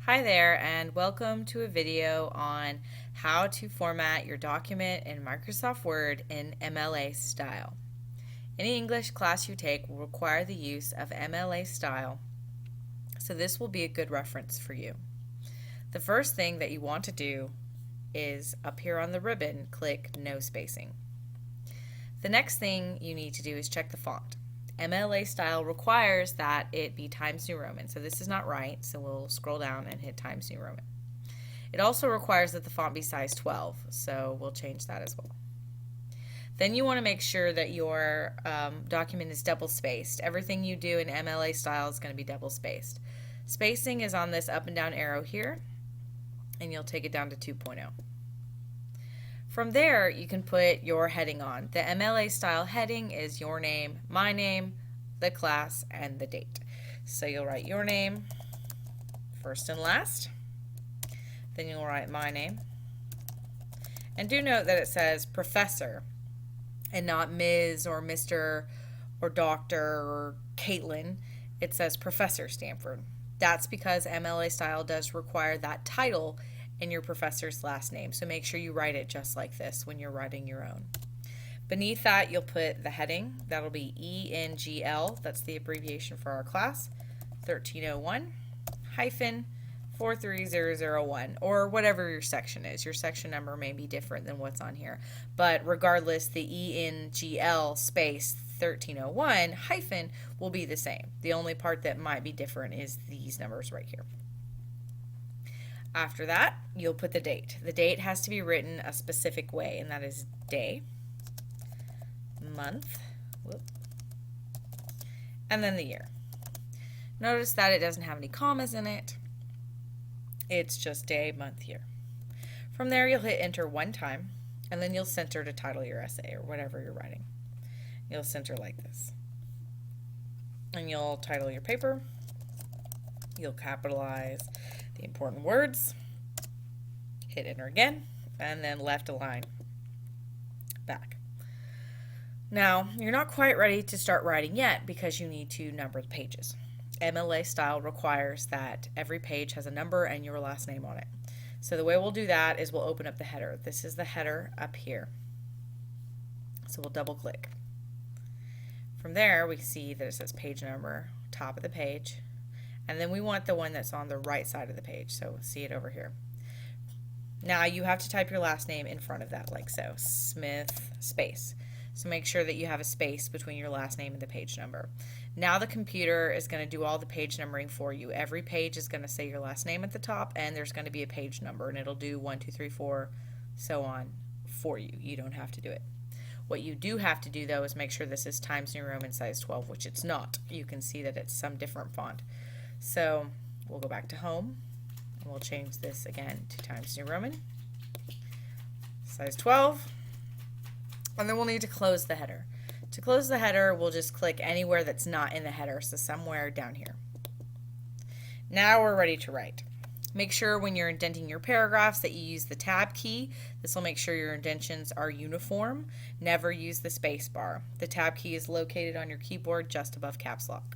Hi there, and welcome to a video on how to format your document in Microsoft Word in MLA style. Any English class you take will require the use of MLA style, so this will be a good reference for you. The first thing that you want to do is up here on the ribbon, click No Spacing. The next thing you need to do is check the font. MLA style requires that it be Times New Roman, so this is not right, so we'll scroll down and hit Times New Roman. It also requires that the font be size 12, so we'll change that as well. Then you want to make sure that your document is double spaced. Everything you do in MLA style is going to be double spaced. Spacing is on this up and down arrow here, and you'll take it down to 2.0. From there, you can put your heading on. The MLA style heading is your name, my name, the class, and the date. So you'll write your name first and last. Then you'll write my name. And do note that it says professor and not Ms. or Mr. or Dr. or Caitlin. It says Professor Stanford. That's because MLA style does require that title in your professor's last name, so make sure you write it just like this when you're writing your own. Beneath that, you'll put the heading. That'll be ENGL, that's the abbreviation for our class, 1301 hyphen 43001, or whatever your section is. Your section number may be different than what's on here, but regardless, the ENGL space 1301 hyphen will be the same. The only part that might be different is these numbers right here. After that, you'll put the date. The date has to be written a specific way, and that is day, month, and then the year. Notice that it doesn't have any commas in it. It's just day, month, year. From there, you'll hit enter one time, and then you'll center to title your essay or whatever you're writing. You'll center like this. And you'll title your paper. You'll capitalize the important words, hit enter again, and then left align back. Now, you're not quite ready to start writing yet because you need to number the pages. MLA style requires that every page has a number and your last name on it. So the way we'll do that is we'll open up the header. This is the header up here. So we'll double click. From there, we see that it says page number, top of the page. And then we want the one that's on the right side of the page, so see it over here. Now you have to type your last name in front of that, like so, Smith space. So make sure that you have a space between your last name and the page number. Now the computer is going to do all the page numbering for you. Every page is going to say your last name at the top, and there's going to be a page number, and it'll do 1, 2, 3, 4, so on for you. You don't have to do it. What you do have to do, though, is make sure this is Times New Roman size 12, which it's not. You can see that it's some different font. So we'll go back to home and we'll change this again to Times New Roman, size 12, and then we'll need to close the header. To close the header, we'll just click anywhere that's not in the header, so somewhere down here. Now we're ready to write. Make sure when you're indenting your paragraphs that you use the tab key. This will make sure your indentions are uniform. Never use the space bar. The tab key is located on your keyboard just above caps lock.